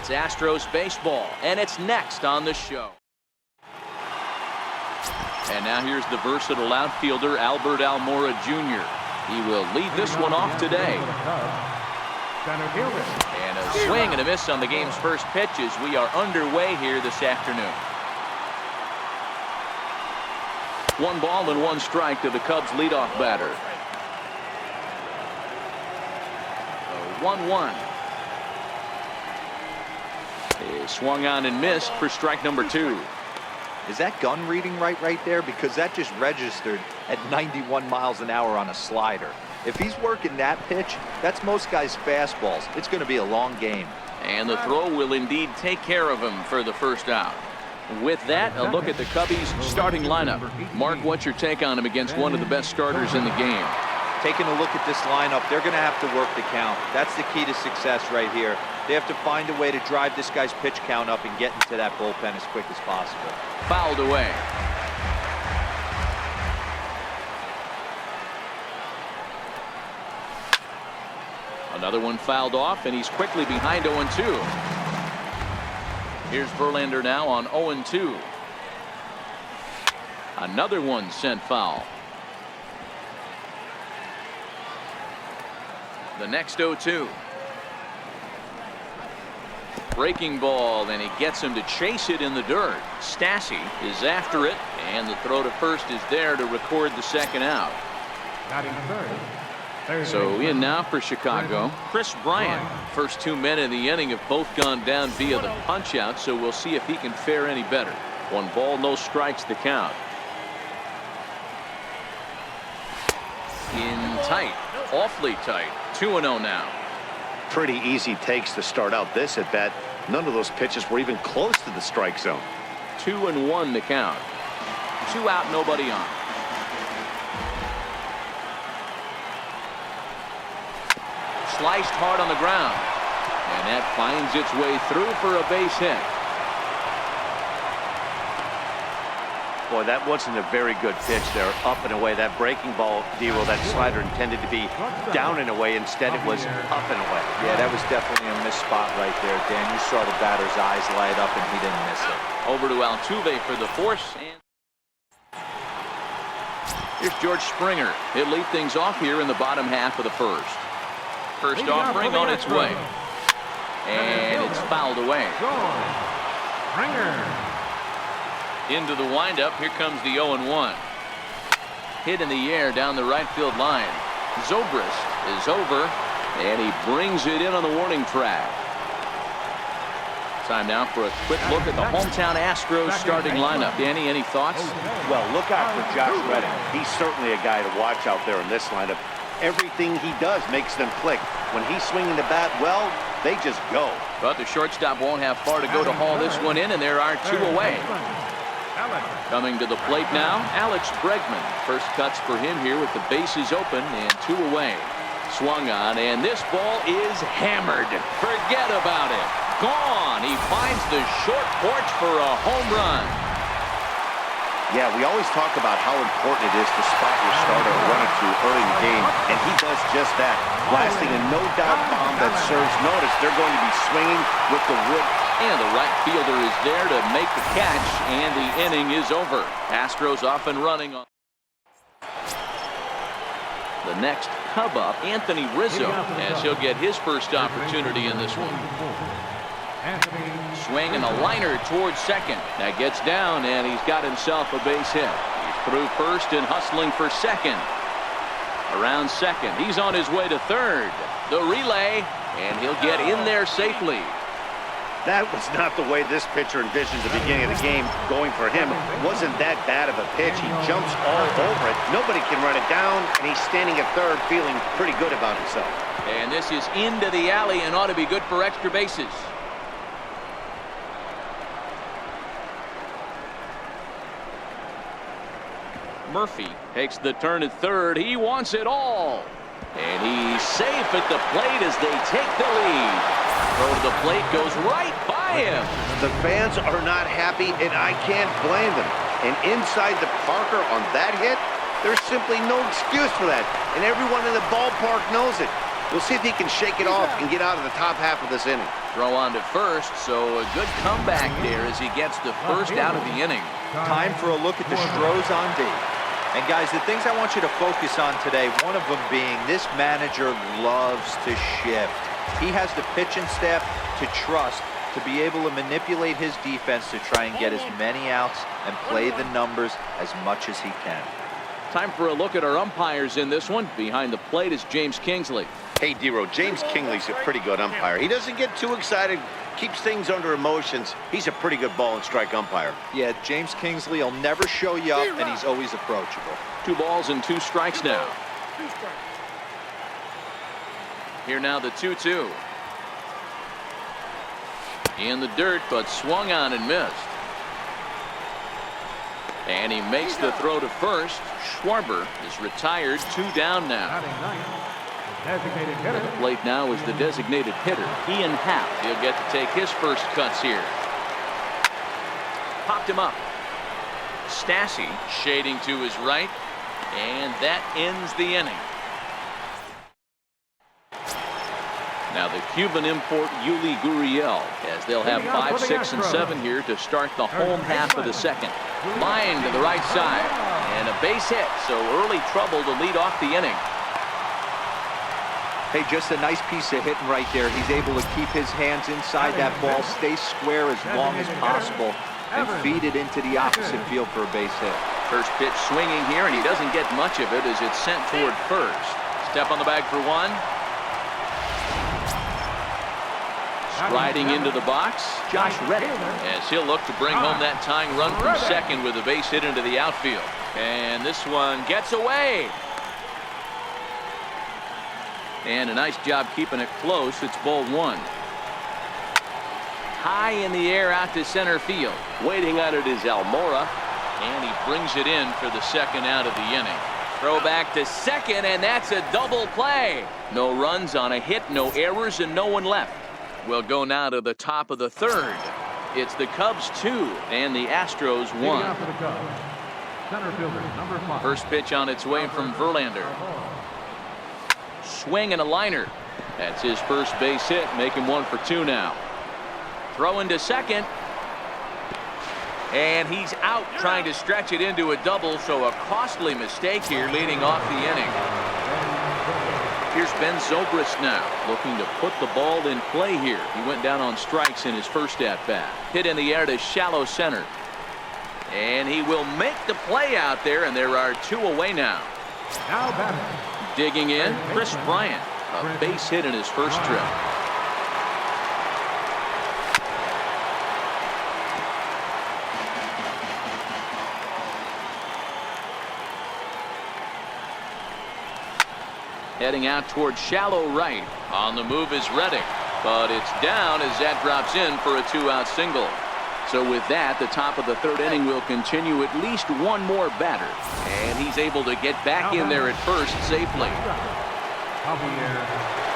It's Astros baseball, and it's next on the show. And now here's the versatile outfielder, Albert Almora Jr. He will lead this one off today. And a swing and a miss on the game's first pitch as we are underway here this afternoon. 1 ball and 1 strike to the Cubs leadoff batter. 1-1. He swung on and missed for strike number 2. Is that gun reading right there? Because that just registered at 91 miles an hour on a slider. If he's working that pitch, that's most guys' fastballs. It's going to be a long game. And the throw will indeed take care of him for the first out. With that, a look at the Cubbies' starting lineup. Mark, what's your take on him against one of the best starters in the game? Taking a look at this lineup, they're going to have to work the count. That's the key to success right here. They have to find a way to drive this guy's pitch count up and get into that bullpen as quick as possible. Fouled away. Another one fouled off, and he's quickly behind 0-2. Here's Verlander now on 0-2. Another one sent foul. The next 0-2. Breaking ball, and he gets him to chase it in the dirt. Stassi is after it, and the throw to first is there to record the second out. So in now for Chicago, Chris Bryant. First 2 men in the inning have both gone down via the punch out, so we'll see if he can fare any better. 1 ball, no strikes the count. In tight, awfully tight. 2-0 now. Pretty easy takes to start out this at bat. None of those pitches were even close to the strike zone. 2-1 the count. 2 out, nobody on. Sliced hard on the ground, and that finds its way through for a base hit. Boy, that wasn't a very good pitch there. Up and away. That breaking ball, Dero, that slider intended to be down and away. Instead, it was up and away. Yeah, that was definitely a missed spot right there, Dan. You saw the batter's eyes light up, and he didn't miss it. Over to Altuve for the force. And here's George Springer. He'll lead things off here in the bottom half of the first. First offering on its way. And it's fouled away. Into the windup. Here comes the 0-1. Hit in the air down the right field line. Zobrist is over, and he brings it in on the warning track. Time now for a quick look at the hometown Astros starting lineup. Danny, any thoughts? Well, look out for Josh Reddick. He's certainly a guy to watch out there in this lineup. Everything he does makes them click. When he's swinging the bat well, they just go. But the shortstop won't have far to go to haul this one in, and there are 2 away. Coming to the plate now, Alex Bregman. First cuts for him here with the bases open and 2 away. Swung on, and this ball is hammered. Forget about it. Gone. He finds the short porch for a home run. Yeah, we always talk about how important it is to spot your starter or run it to early in the game, and he does just that, blasting a no-doubt bomb that serves notice. They're going to be swinging with the wood. And the right fielder is there to make the catch, and the inning is over. Astros off and running on the next Cub up, Anthony Rizzo, as he'll get his first opportunity in this one. Swing and a liner towards second. That gets down, and he's got himself a base hit. He's through first and hustling for second. Around second. He's on his way to third. The relay, and he'll get in there safely. That was not the way this pitcher envisioned the beginning of the game. Going for him wasn't that bad of a pitch. He jumps all over it. Nobody can run it down, and he's standing at third feeling pretty good about himself. And this is into the alley and ought to be good for extra bases. Murphy takes the turn at third. He wants it all. And he's safe at the plate as they take the lead. Throw to the plate goes right by him. The fans are not happy, and I can't blame them. And inside the Parker on that hit, there's simply no excuse for that. And everyone in the ballpark knows it. We'll see if he can shake it off and get out of the top half of this inning. Throw on to first, so a good comeback there as he gets the first out of the inning. Time for a look at the Stros on D. And guys, the things I want you to focus on today, one of them being this manager loves to shift. He has the pitching staff to trust to be able to manipulate his defense to try and get as many outs and play the numbers as much as he can. Time for a look at our umpires in this one. Behind the plate is James Kingsley. Hey, Dero, James Kingley's a pretty good umpire. He doesn't get too excited, keeps things under emotions. He's a pretty good ball and strike umpire. Yeah, James Kingsley will never show you up, and he's always approachable. 2 balls and 2 strikes now. Here now the 2-2. In the dirt, but swung on and missed. And he makes the throw to first. Schwarber is retired, 2 down now. At the plate now is the designated hitter, Ian Happ. He'll get to take his first cuts here. Popped him up. Stassi shading to his right, and that ends the inning. Now the Cuban import Yuli Gurriel, as they'll have 5, 6, and 7 here to start the home half of the second. Line to the right side, and a base hit, so early trouble to lead off the inning. Hey, just a nice piece of hitting right there. He's able to keep his hands inside that ball, stay square as long as possible, and feed it into the opposite field for a base hit. First pitch swinging here, and he doesn't get much of it as it's sent toward first. Step on the bag for 1. Striding into the box, Josh Reddick, as he'll look to bring home that tying run from second with a base hit into the outfield. And this one gets away. And a nice job keeping it close. It's ball 1. High in the air out to center field. Waiting on it is Almora, and he brings it in for the second out of the inning. Throw back to second, and that's a double play. No runs on a hit, no errors, and no one left. We'll go now to the top of the third. It's the Cubs 2 and the Astros 1. First pitch on its way from Verlander. Swing and a liner. That's his first base hit, making 1 for 2 now. Throw into second. And he's out trying to stretch it into a double, so a costly mistake here leading off the inning. Here's Ben Zobrist now, looking to put the ball in play here. He went down on strikes in his first at-bat. Hit in the air to shallow center. And he will make the play out there, and there are 2 away now. Now batting. Digging in, Chris Bryant, a base hit in his first trip. Heading out toward shallow right. On the move is Reddick, but it's down as that drops in for a 2-out single. So with that, the top of the third inning will continue at least 1 more batter, and he's able to get back in there at first safely.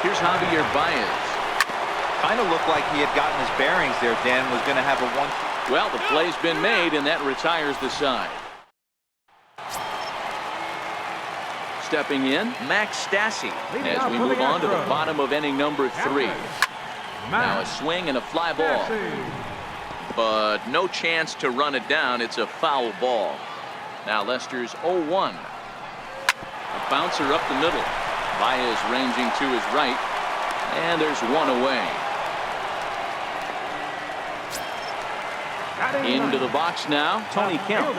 Here's Javier Baez. Kind of looked like he had gotten his bearings there. Dan was going to have a 1. Well, the play's been made, and that retires the side. Stepping in, Max Stassi, as we move on to the bottom of inning number 3. Now a swing and a fly ball, but no chance to run it down. It's a foul ball. Now Lester's 0-1. A bouncer up the middle. Baez ranging to his right, and there's 1 away. Into the box now, Tony Kemp.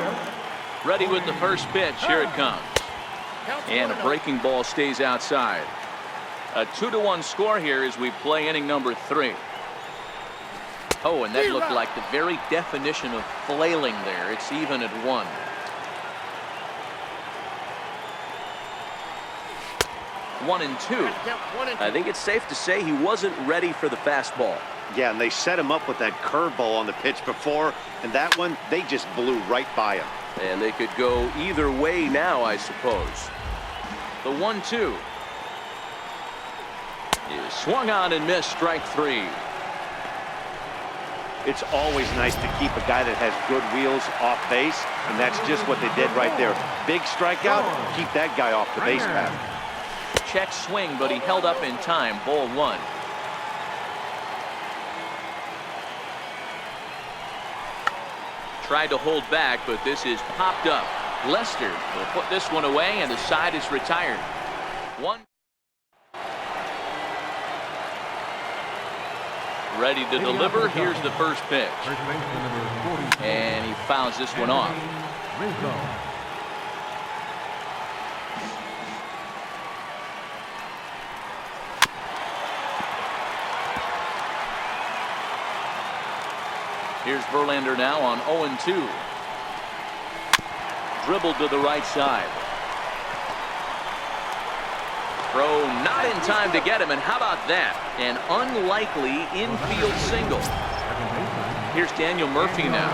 Ready with the first pitch. Here it comes. And a breaking ball stays outside. A 2-1 score here as we play inning number 3. Oh, and that looked like the very definition of flailing there. It's even at 1. One and two. I think it's safe to say he wasn't ready for the fastball. Yeah, and they set him up with that curveball on the pitch before, and that one, they just blew right by him. And they could go either way now, I suppose. The 1-2 is swung on and missed, strike 3. It's always nice to keep a guy that has good wheels off base, and that's just what they did right there. Big strikeout, keep that guy off the base path. Check swing, but he held up in time. Ball 1. tried to hold back, but this is popped up. Lester will put this one away, and the side is retired. One. Ready to deliver. Here's the first pitch. And he fouls this one off. Here's Verlander now on 0-2. Dribbled to the right side. Throw not in time to get him, and how about that? An unlikely infield single. Here's Daniel Murphy now.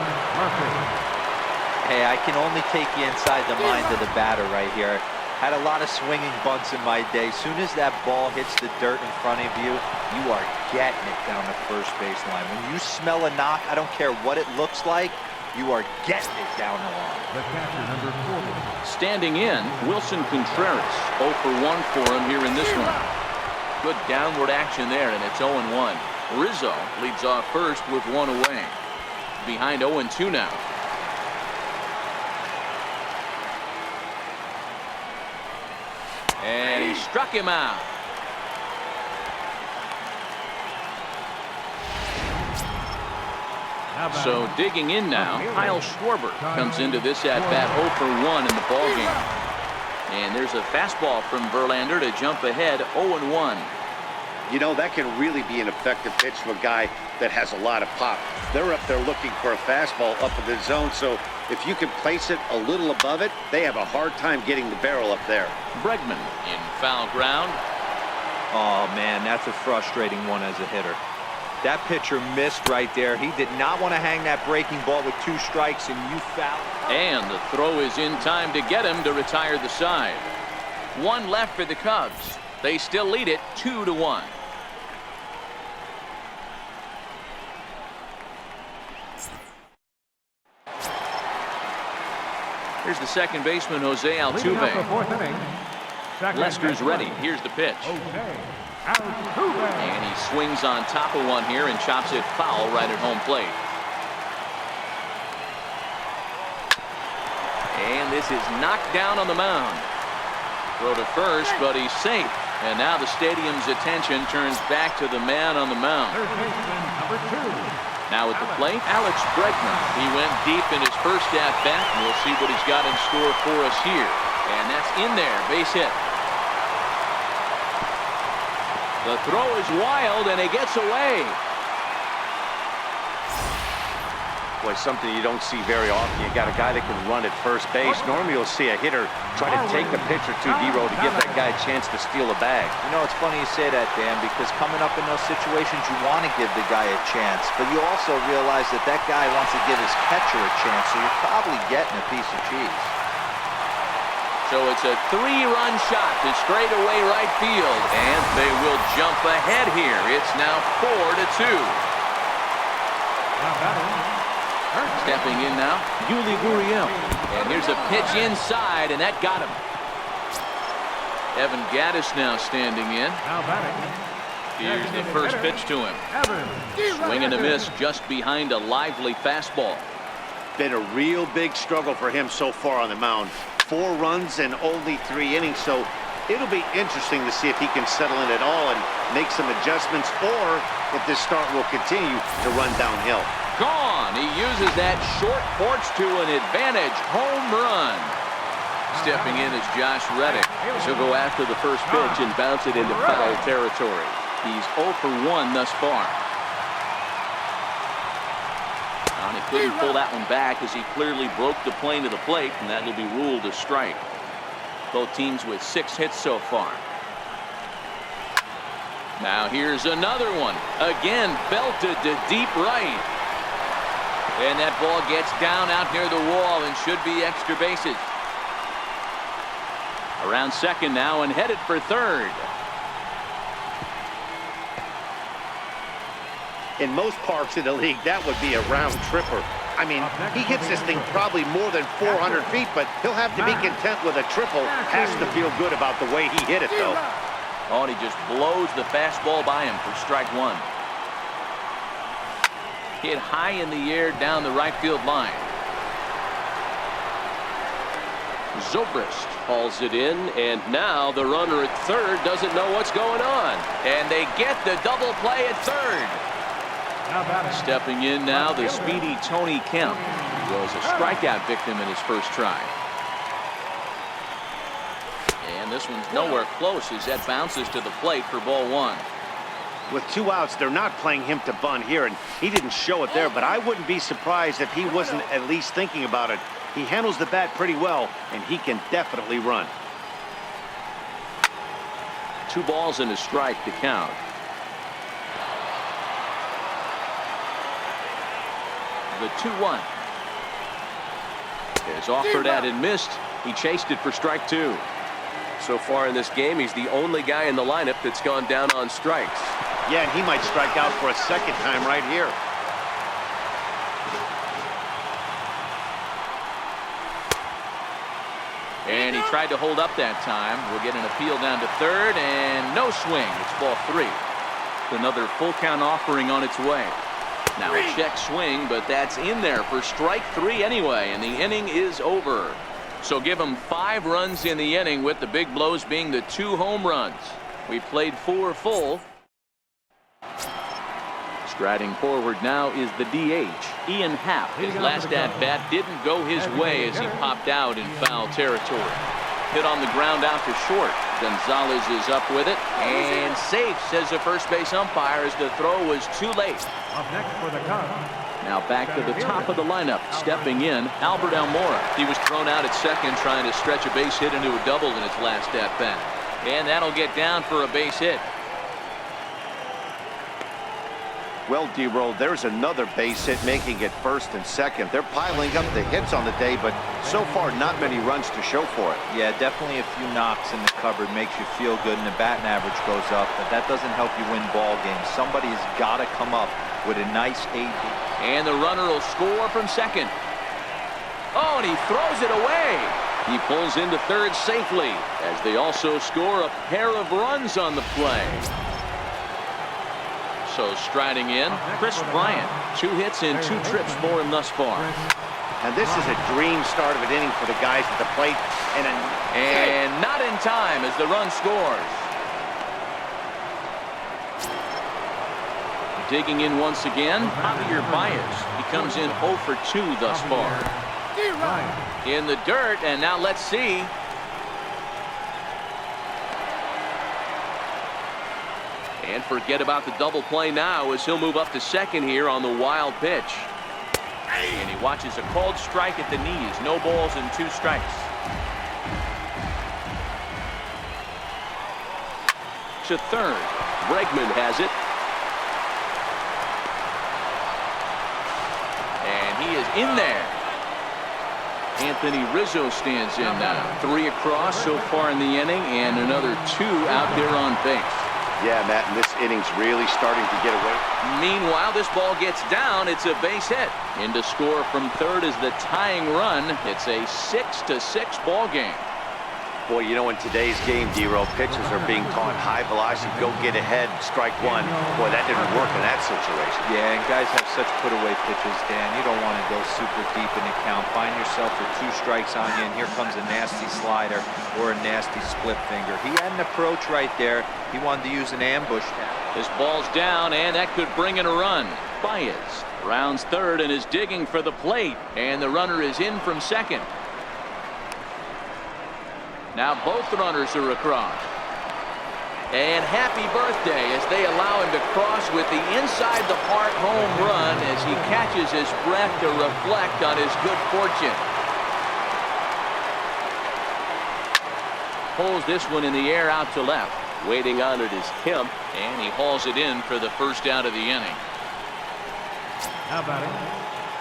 Hey, I can only take you inside the mind of the batter right here. Had a lot of swinging bunts in my day. Soon as that ball hits the dirt in front of you, you are getting it down the first baseline. When you smell a knock, I don't care what it looks like, you are getting it down the line. The catcher, number 40. Standing in, Wilson Contreras. 0 for 1 for him here in this one. Good downward action there, and it's 0-1. Rizzo leads off first with one away. Behind 0-2 now. And he struck him out. So digging in now, Kyle Schwarber comes into this at-bat 0 for 1 in the ballgame. And there's a fastball from Verlander to jump ahead 0-1. You know, that can really be an effective pitch to a guy that has a lot of pop. They're up there looking for a fastball up in the zone, so if you can place it a little above it, they have a hard time getting the barrel up there. Bregman in foul ground. Oh, man, that's a frustrating one as a hitter. That pitcher missed right there. He did not want to hang that breaking ball with 2 strikes, and you fouled. And the throw is in time to get him to retire the side. 1 left for the Cubs. They still lead it 2-1. Here's the second baseman, Jose Altuve. Lester's ready. Here's the pitch. And he swings on top of one here and chops it foul right at home plate. And this is knocked down on the mound. Throw to first, but he's safe. And now the stadium's attention turns back to the man on the mound. Now at the plate, Alex Bregman. He went deep in his first at-bat. We'll see what he's got in store for us here. And that's in there, base hit. The throw is wild, and it gets away. Boy, something you don't see very often. You got a guy that can run at first base. Normally you'll see a hitter try to take a pitch or two, D-Row, to give that guy a chance to steal a bag. You know, it's funny you say that, Dan, because coming up in those situations, you want to give the guy a chance, but you also realize that that guy wants to give his catcher a chance, so you're probably getting a piece of cheese. So it's a 3-run shot to straightaway right field, and they will jump ahead here. It's now 4-2. Stepping in now, Yuli Gurriel. And here's a pitch inside, and that got him. Evan Gattis now standing in. Here's the first pitch to him. Swing and a miss just behind a lively fastball. Been a real big struggle for him so far on the mound. 4 runs in only 3 innings, so it'll be interesting to see if he can settle in at all and make some adjustments, or if this start will continue to run downhill. Gone. He uses that short porch to an advantage home run. Stepping in is Josh Reddick. He'll go after the first pitch and bounce it into foul territory. He's 0 for 1 thus far. And he couldn't pull that one back as he clearly broke the plane to the plate, and that will be ruled a strike. Both teams with 6 hits so far. Now here's another one. Again, belted to deep right. And that ball gets down out near the wall and should be extra bases. Around second now and headed for third. In most parks in the league, that would be a round tripper. I mean, he hits this thing probably more than 400 feet, but he'll have to be content with a triple. Has to feel good about the way he hit it, though. Oh, and he just blows the fastball by him for strike 1. Hit high in the air down the right field line. Zobrist hauls it in, and now the runner at third doesn't know what's going on. And they get the double play at third. Stepping in now, the speedy Tony Kemp. He was a strikeout victim in his first try. And this one's nowhere close as that bounces to the plate for ball one. With 2 outs, they're not playing him to bunt here, and he didn't show it there, but I wouldn't be surprised if he wasn't at least thinking about it. He handles the bat pretty well, and he can definitely run. 2 balls and a strike to count. The 2-1 is offered at and missed. He chased it for strike 2. So far in this game, he's the only guy in the lineup that's gone down on strikes. Yeah, and he might strike out for a second time right here. And he tried to hold up that time. We'll get an appeal down to third, and no swing. It's ball 3. Another full count offering on its way. Now a check swing, but that's in there for strike 3 anyway, and the inning is over. So give him 5 runs in the inning, with the big blows being the 2 home runs. We played 4 full. Striding forward now is the DH, Ian Happ. His last at-bat didn't go his way as he popped out in foul territory. Hit on the ground out to short. Gonzalez is up with it, and safe, says the first base umpire, as the throw was too late. Up next for the Cubs. Now back to the top of the lineup, stepping in, Albert Almora. He was thrown out at second trying to stretch a base hit into a double in his last at-bat. And that'll get down for a base hit. Well, D-Roll, there's another base hit, making it first and second. They're piling up the hits on the day, but so far not many runs to show for it. Yeah, definitely a few knocks in the cupboard makes you feel good, and the batting average goes up, but that doesn't help you win ball games. Somebody's got to come up with a nice AD. And the runner will score from second. Oh, and he throws it away. He pulls into third safely, as they also score a pair of runs on the play. So striding in, Chris Bryant. 2 hits and 2 trips for him thus far. And this is a dream start of an inning for the guys at the plate. And not in time as the run scores. Digging in once again, Javier Baez. He comes in 0 for 2 thus far. In the dirt, and now let's see. And forget about the double play now, as he'll move up to second here on the wild pitch. And he watches a called strike at the knees. No balls and 2 strikes. To third. Bregman has it. And he is in there. Anthony Rizzo stands in now. 3 across so far in the inning, and another 2 out there on base. Yeah, Matt, and this inning's really starting to get away. Meanwhile, this ball gets down. It's a base hit. In to score from third is the tying run. It's a 6-6 ball game. Boy, you know, in today's game, D-Roll, pitchers are being taught high velocity, go get ahead, strike 1. Boy, that didn't work in that situation. Yeah, and guys have such put-away pitches, Dan. You don't want to go super deep in the count. Find yourself with 2 strikes on you, and here comes a nasty slider or a nasty split finger. He had an approach right there. He wanted to use an ambush tackle. This ball's down, and that could bring in a run. Baez rounds third and is digging for the plate, and the runner is in from second. Now both runners are across. And happy birthday as they allow him to cross with the inside the park home run as he catches his breath to reflect on his good fortune. Pulls this one in the air out to left. Waiting on it is Kemp. And he hauls it in for the first out of the inning. How about it?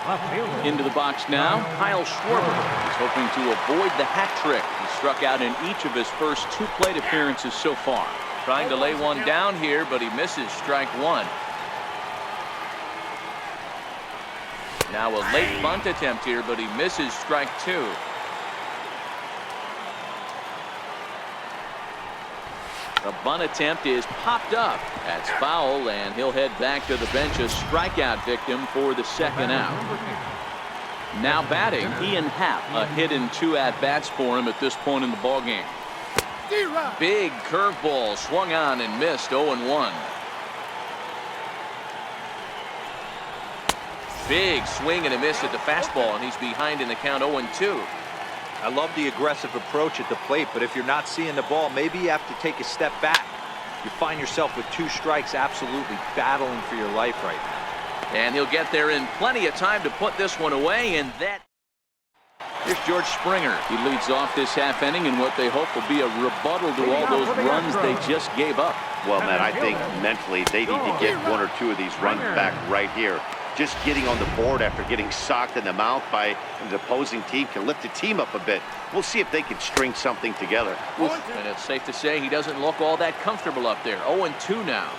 Left fielder. Into the box now, Kyle Schwarber. He's hoping to avoid the hat trick. He struck out in each of his first 2 plate appearances so far. Trying to lay one down here, but he misses strike 1. Now a late bunt attempt here, but he misses strike 2. The bunt attempt is popped up. That's foul, and he'll head back to the bench, a strikeout victim for the second out. Now batting, Ian Happ. A hit in 2 at-bats for him at this point in the ballgame. Big curveball swung on and missed. 0-1. Big swing and a miss at the fastball, and he's behind in the count. 0-2. I love the aggressive approach at the plate, but if you're not seeing the ball, maybe you have to take a step back. You find yourself with 2 strikes, absolutely battling for your life right now. And he'll get there in plenty of time to put this one away, and that. Here's George Springer. He leads off this half inning in what they hope will be a rebuttal to all those runs they just gave up. Well, Matt, I think mentally they need to get 1 or 2 of these runs back right here. Just getting on the board after getting socked in the mouth by the opposing team can lift the team up a bit. We'll see if they can string something together. And it's safe to say he doesn't look all that comfortable up there. 0-2 now.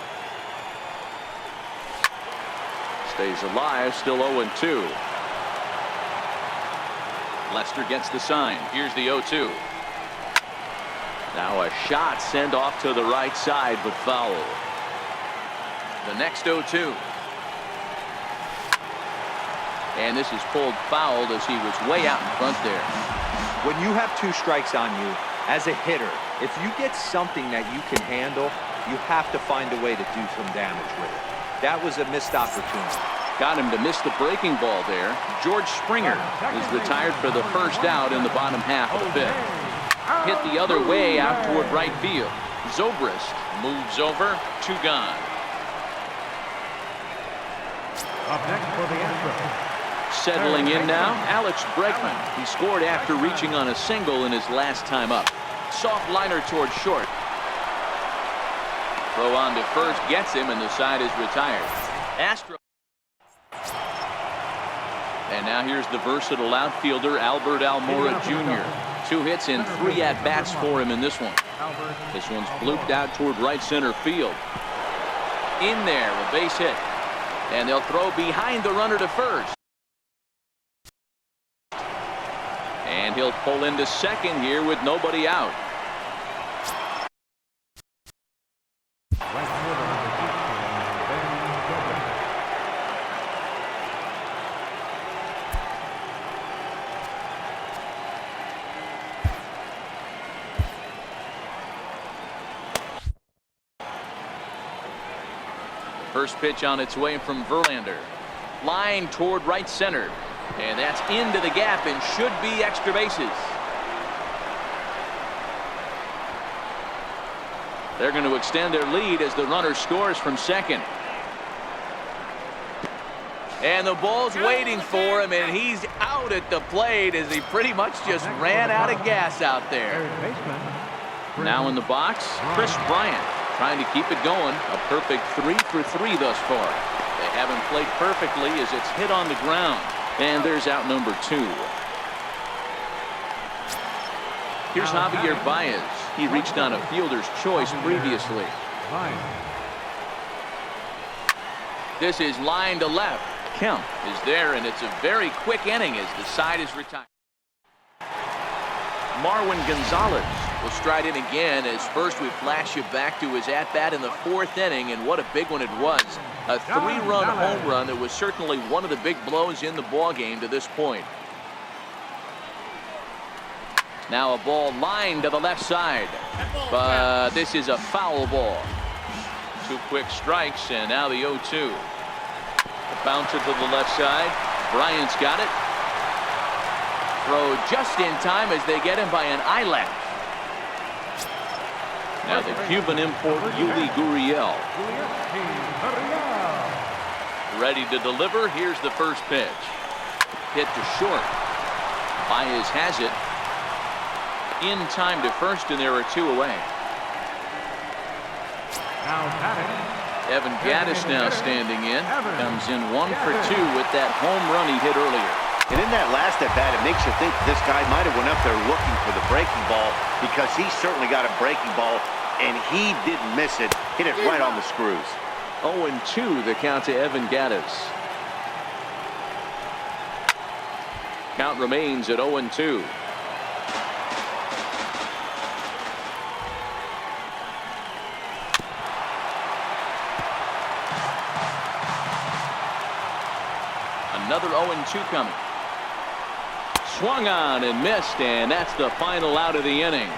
Stays alive, still 0-2. Lester gets the sign. Here's the 0-2. Now a shot sent off to the right side, but foul. The next 0-2. And this is pulled fouled as he was way out in front there. When you have 2 strikes on you, as a hitter, if you get something that you can handle, you have to find a way to do some damage with it. That was a missed opportunity. Got him to miss the breaking ball there. George Springer is retired for the first out in the bottom half of the 5th. Hit the other way out toward right field. Zobrist moves over. 2 gone. Up next for the Astros. Settling in now, Alex Bregman. He scored after reaching on a single in his last time up. Soft liner towards short. Throw on to first gets him, and the side is retired. Astros. And now here's the versatile outfielder, Albert Almora Jr. 2 hits and 3 at-bats for him in this one. This one's blooped out toward right center field. In there, a base hit. And they'll throw behind the runner to first. And he'll pull into second here with nobody out. First pitch on its way from Verlander. Line toward right center. And that's into the gap and should be extra bases. They're going to extend their lead as the runner scores from second. And the ball's waiting for him, and he's out at the plate as he pretty much just ran out of gas out there. Now in the box, Chris Bryant trying to keep it going. A perfect 3 for 3 thus far. They haven't played perfectly as it's hit on the ground. And there's out number 2. Here's Javier Baez. He reached on a fielder's choice previously. This is line to left. Kemp is there, and it's a very quick inning as the side is retired. Marwin Gonzalez will stride in again as first we flash you back to his at-bat in the 4th inning, and what a big one it was. A 3-run home run that was certainly one of the big blows in the ballgame to this point. Now a ball lined to the left side, but this is a foul ball. 2 quick strikes, and now the 0-2. A bouncer to the left side. Bryant's got it. Throw just in time as they get him by an eyelash. Now the Cuban import, Yuli Gurriel. Ready to deliver. Here's the first pitch. Hit to short. Baez has it. In time to first, and there are 2 away. Evan Gattis now standing in. Comes in 1 for 2 with that home run he hit earlier. And in that last at-bat, it makes you think this guy might have went up there looking for the breaking ball, because he certainly got a breaking ball, and he didn't miss it. Hit it right on the screws. 0-2 the count to Evan Gattis. Count remains at 0-2. Another 0-2 coming. Swung on and missed, and that's the final out of the inning.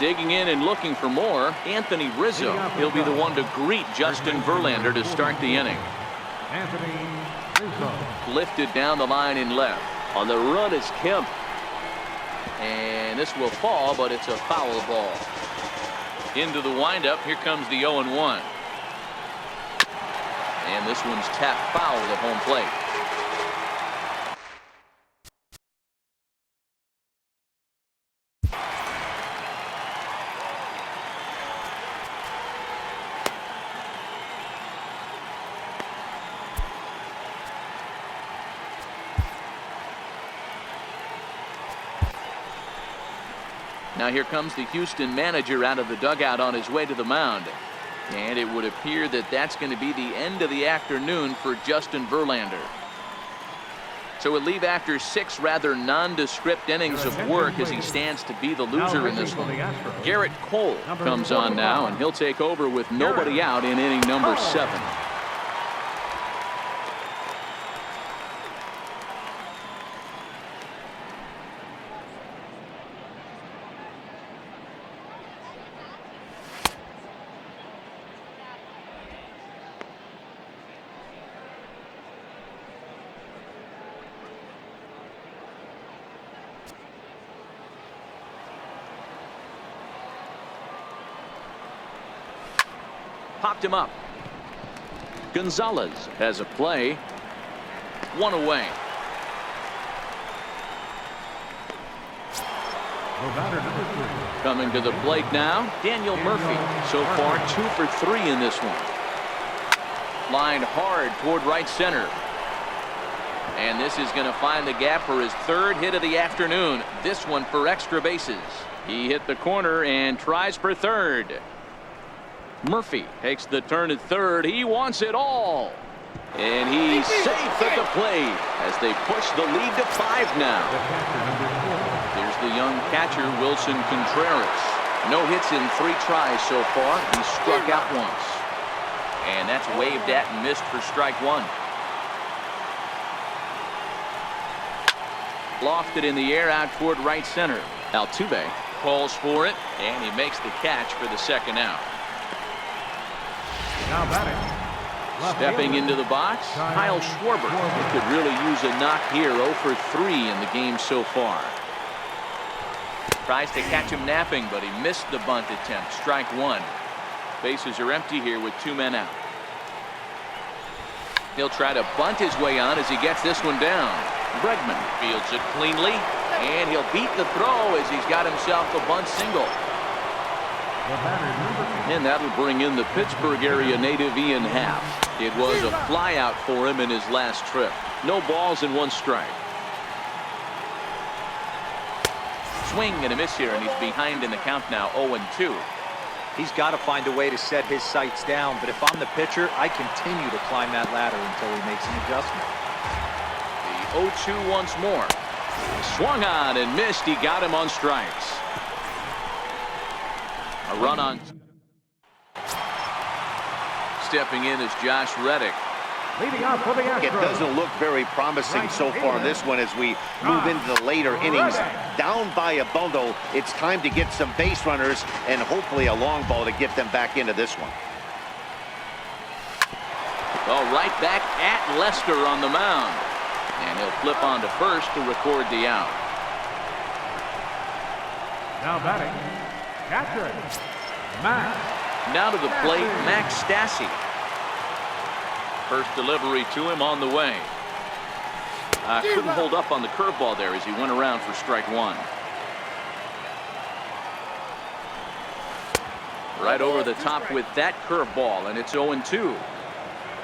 Digging in and looking for more, Anthony Rizzo. He'll be the one to greet Justin Verlander to start the inning. Anthony Rizzo. Lifted down the line in left. On the run is Kemp. And this will fall, but it's a foul ball. Into the windup, here comes the 0-1. And this one's tapped foul at home plate. Now here comes the Houston manager out of the dugout on his way to the mound. And it would appear that that's going to be the end of the afternoon for Justin Verlander. So we'll leave after 6 rather nondescript innings of work as he stands to be the loser in this one. Garrett Cole comes on now, and he'll take over with nobody out in inning number 7. Popped him up. Gonzalez has a play. 1 away. Coming to the plate now, Daniel Murphy. So far 2 for 3 in this one. Lined hard toward right center. And this is going to find the gap for his 3rd hit of the afternoon. This one for extra bases. He hit the corner and tries for 3rd. Murphy takes the turn at 3rd. He wants it all. And he's safe at the plate as they push the lead to 5 now. There's the young catcher, Wilson Contreras. No hits in 3 tries so far. He struck out once. And that's waved at and missed for strike 1. Lofted in the air out toward right center. Altuve calls for it, and he makes the catch for the 2nd out. Now batting. Stepping into the box, Kyle Schwarber. He could really use a knock here. 0 for 3 in the game so far. Tries to catch him napping, but he missed the bunt attempt. Strike 1. Bases are empty here with 2 men out. He'll try to bunt his way on as he gets this one down. Bregman fields it cleanly, and he'll beat the throw as he's got himself a bunt single. And that'll bring in the Pittsburgh area native Ian Happ. It was a flyout for him in his last trip. No balls and 1 strike. Swing and a miss here, and he's behind in the count now, 0-2. He's got to find a way to set his sights down, but if I'm the pitcher, I continue to climb that ladder until he makes an adjustment. The 0-2 once more. Swung on and missed. He got him on strikes. A run on. Stepping in is Josh Reddick. Leading off for the Astros. It doesn't look very promising so far in this one as we move into the later innings. Down by a bundle, it's time to get some base runners and hopefully a long ball to get them back into this one. Well, right back at Lester on the mound. And he'll flip on to first to record the out. Now batting. Catcher. Max. Now to the plate, Max Stassi. First delivery to him on the way. Couldn't hold up on the curveball there as he went around for strike 1. Right over the top with that curveball, and it's 0-2.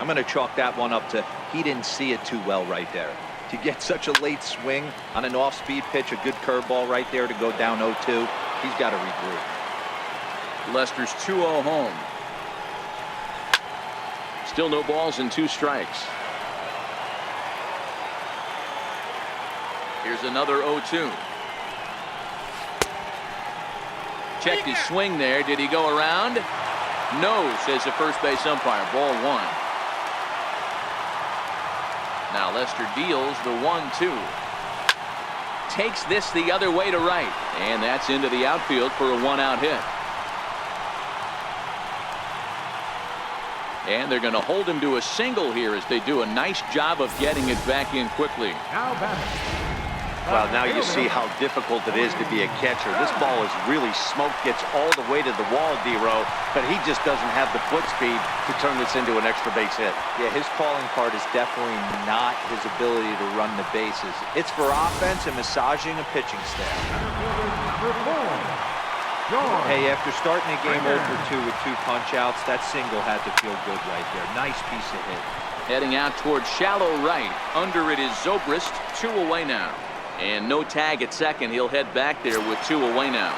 I'm going to chalk that one up to he didn't see it too well right there. To get such a late swing on an off-speed pitch, a good curveball right there to go down 0-2, he's got to regroup. Lester's 2-0 home. Still no balls and 2 strikes. Here's another 0-2. Checked his swing there. Did he go around? No, says the first base umpire. Ball 1. Now Lester deals the 1-2. Takes this the other way to right. And that's into the outfield for a 1-out hit. And they're going to hold him to a single here as they do a nice job of getting it back in quickly. Now batting. Well, now you see how difficult it is to be a catcher. This ball is really smoked, gets all the way to the wall, D-Row, but he just doesn't have the foot speed to turn this into an extra base hit. Yeah, his calling card is definitely not his ability to run the bases. It's for offense and massaging a pitching staff. Number 4. George. Hey, after starting the game 0-2 with 2 punch-outs, that single had to feel good right there. Nice piece of hit. Heading out towards shallow right. Under it is Zobrist. 2 away now. And no tag at second. He'll head back there with 2 away now.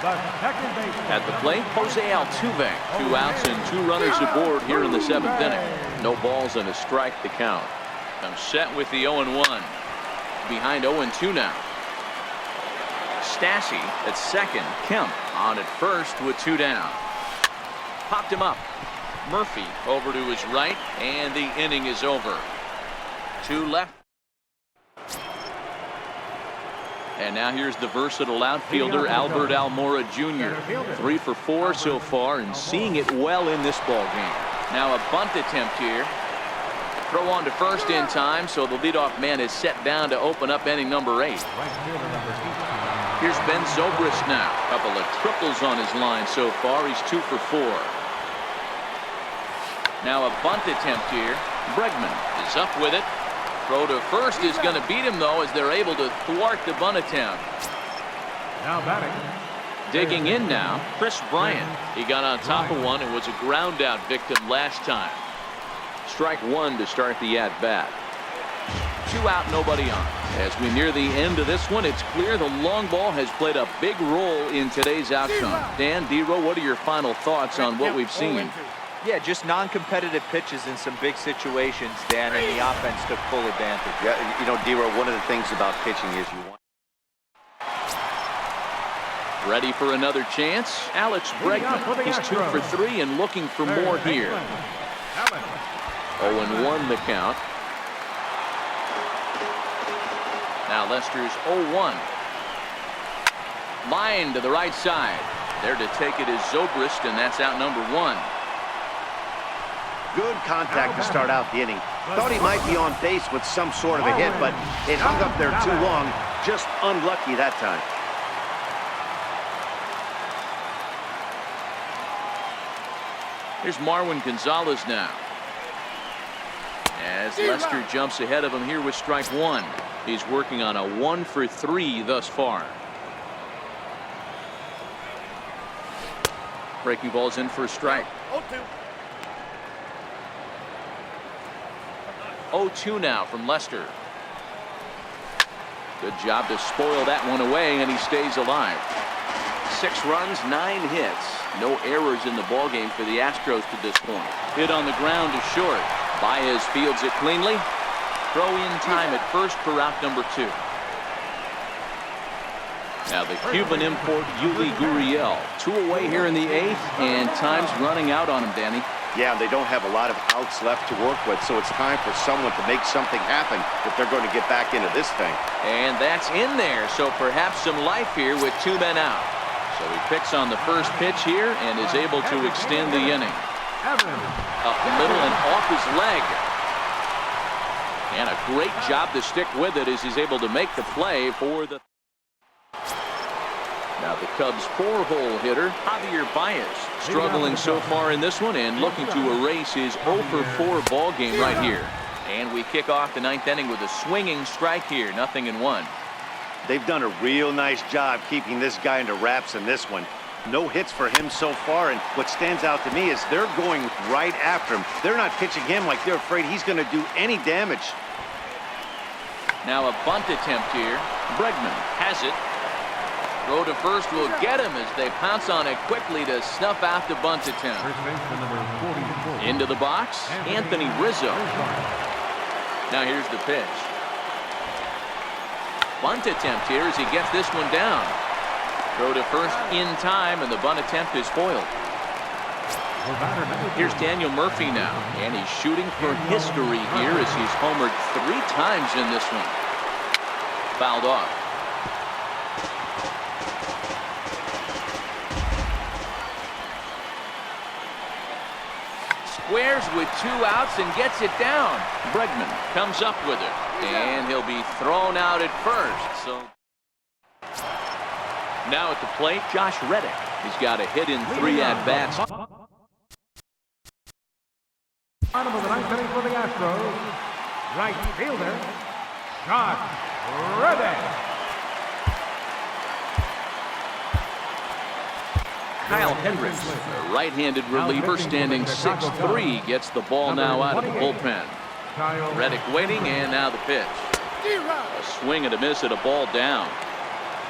The second baseman. At the plate, Jose Altuve. 2 outs and 2 runners aboard here in the 7th inning. No balls and a strike to count. I'm set with the 0-1. Behind 0-2 now. Stassi at second. Kemp on at first with 2 down. Popped him up. Murphy over to his right, and the inning is over. 2 left. And now here's the versatile outfielder Albert Almora Jr. 3 for 4 so far and seeing it well in this ball game. Now a bunt attempt here. Throw on to first in time, so the leadoff man is set down to open up inning number 8. Here's Ben Zobrist now. Couple of triples on his line so far. He's 2 for 4. Now a bunt attempt here. Bregman is up with it. Throw to first is going to beat him, though, as they're able to thwart the bunt attempt. Now batting. Digging in now, Chris Bryant. He got on top of one and was a ground out victim last time. Strike 1 to start the at-bat. 2 out, nobody on. As we near the end of this one, it's clear the long ball has played a big role in today's outcome. Dan, D-Row, what are your final thoughts on what we've seen? Yeah, just non-competitive pitches in some big situations, Dan, and the offense took full advantage. Yeah, you know, D-Row, one of the things about pitching is you want. Ready for another chance? Alex Bregman. He's 2 for 3 and looking for more here. 0-1 the count. Now Lester's 0-1. Line to the right side. There to take it is Zobrist, and that's out number 1. Good contact to start out the inning. Thought he might be on base with some sort of a hit, but it hung up there too long. Just unlucky that time. Here's Marwin Gonzalez now. As Lester jumps ahead of him here with strike 1. He's working on a 1 for 3 thus far. Breaking ball's in for a strike. 0-2 now from Lester. Good job to spoil that one away, and he stays alive. 6 runs, 9 hits. No errors in the ballgame for the Astros to this point. Hit on the ground to short. Baez fields it cleanly. Throw in time at first for out number 2. Now the Cuban import Yuli Gurriel. 2 away here in the 8th, and time's running out on him, Danny. Yeah, they don't have a lot of outs left to work with, so it's time for someone to make something happen if they're going to get back into this thing. And that's in there, so perhaps some life here with 2 men out. So he picks on the first pitch here and is able to extend the inning. Up the middle and off his leg. And a great job to stick with it as he's able to make the play for the... Now the Cubs 4-hole hitter, Javier Baez, struggling so far in this one and looking to erase his 0 for 4 ball game right here. And we kick off the 9th inning with a swinging strike here, 0-1. They've done a real nice job keeping this guy into wraps in this one. No hits for him so far, and what stands out to me is they're going right after him. They're not pitching him like they're afraid he's going to do any damage. Now a bunt attempt here. Bregman has it. Throw to first will get him as they pounce on it quickly to snuff out the bunt attempt. Into the box, Anthony Rizzo. Now here's the pitch. Bunt attempt here as he gets this one down. Throw to first in time, and the bunt attempt is foiled. For batter number 2. Here's Daniel Murphy now, and he's shooting for history here as he's homered 3 times in this one. Fouled off. Squares with 2 outs and gets it down. Bregman comes up with it, and he'll be thrown out at first. So now at the plate, Josh Reddick. He's got a hit in 3 at-bats. Bottom of the 9th inning for the Astros, right fielder, Josh Reddick. Kyle Hendricks, the right-handed reliever, standing 6'3", gets the ball now out of the bullpen. Reddick waiting, and now the pitch. A swing and a miss at a ball down.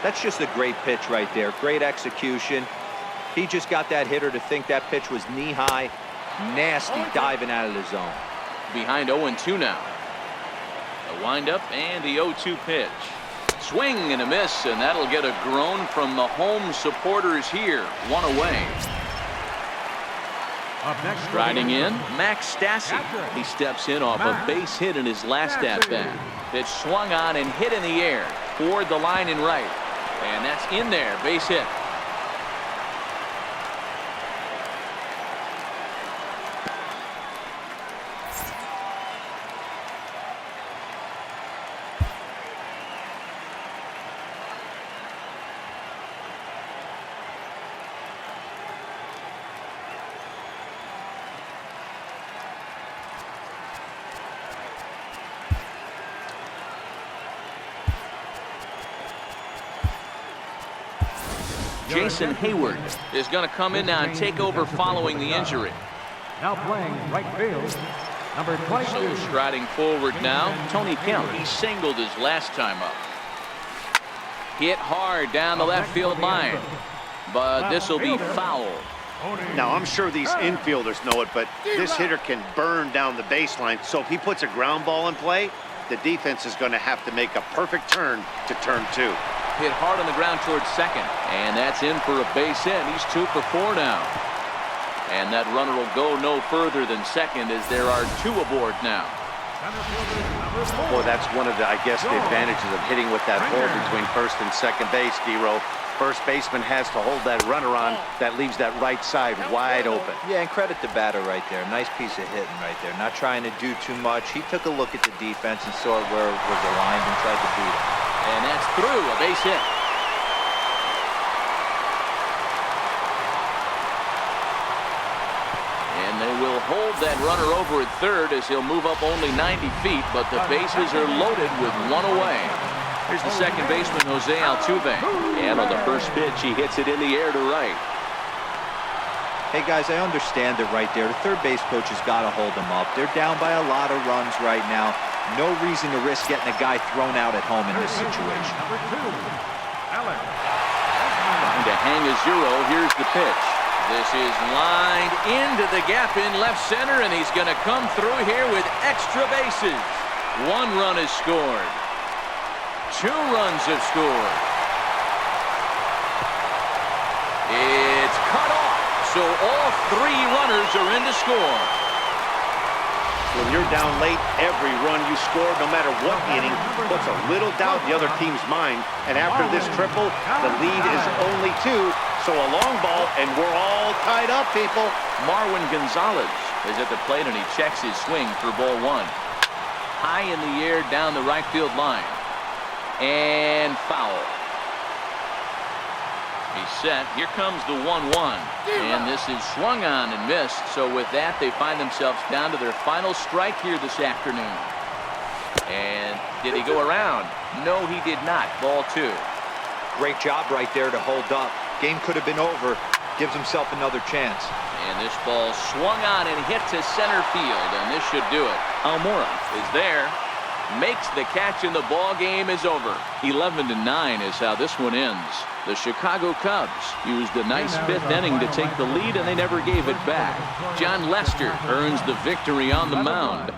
That's just a great pitch right there. Great execution. He just got that hitter to think that pitch was knee-high. Nasty diving out of the zone. Behind 0-2 now. The windup and the 0-2 pitch. Swing and a miss, and that'll get a groan from the home supporters here. 1 away. Up next, Riding in, Max Stassi. He steps in off a base hit in his last at-bat. Pitch swung on and hit in the air toward the line and right. And that's in there, base hit. Jason Hayward is going to come in now and take over following the injury. now playing right field, number 22. So striding forward now, Tony Kemp. He singled his last time up. Hit hard down the left field line, but this will be foul. Now, I'm sure these infielders know it, but this hitter can burn down the baseline. So if he puts a ground ball in play, the defense is going to have to make a perfect turn to turn 2. Hit hard on the ground towards second, and that's in for a base hit. He's 2 for 4 now. And that runner will go no further than second as there are 2 aboard now. Boy, that's one of the, I guess, the advantages of hitting with that hole between first and second base, D-Row. First baseman has to hold that runner on. That leaves that right side wide open. Yeah, and credit the batter right there. Nice piece of hitting right there. Not trying to do too much. He took a look at the defense and saw where it was aligned and tried to beat it. And that's through, a base hit. And they will hold that runner over at third as he'll move up only 90 feet, but the bases are loaded with 1 away. Here's the second baseman, Jose Altuve. And on the first pitch, he hits it in the air to right. Hey, guys, I understand it right there. The third base coach has got to hold them up. They're down by a lot of runs right now. No reason to risk getting a guy thrown out at home in this situation. Number 2, Alex. Trying to hang a 0. Here's the pitch. This is lined into the gap in left center, and he's going to come through here with extra bases. 1 run is scored. 2 runs have scored. It's cut off, so all 3 runners are in to score. When you're down late, every run you score, no matter what inning, puts a little doubt in the other team's mind. And after this triple, the lead is only 2. So a long ball, and we're all tied up, people. Marwin Gonzalez is at the plate, and he checks his swing for ball 1. High in the air down the right field line. And foul. He's set. Here comes the 1-1. And this is swung on and missed. So with that, they find themselves down to their final strike here this afternoon. And did he go around? No, he did not. Ball 2. Great job right there to hold up. Game could have been over. Gives himself another chance. And this ball swung on and hit to center field, and this should do it. Almora is there, makes the catch, and the ball game is over. 11-9 is how this one ends. The Chicago Cubs used a nice 5th inning to take the lead, and they never gave it back. John Lester earns the victory on the mound.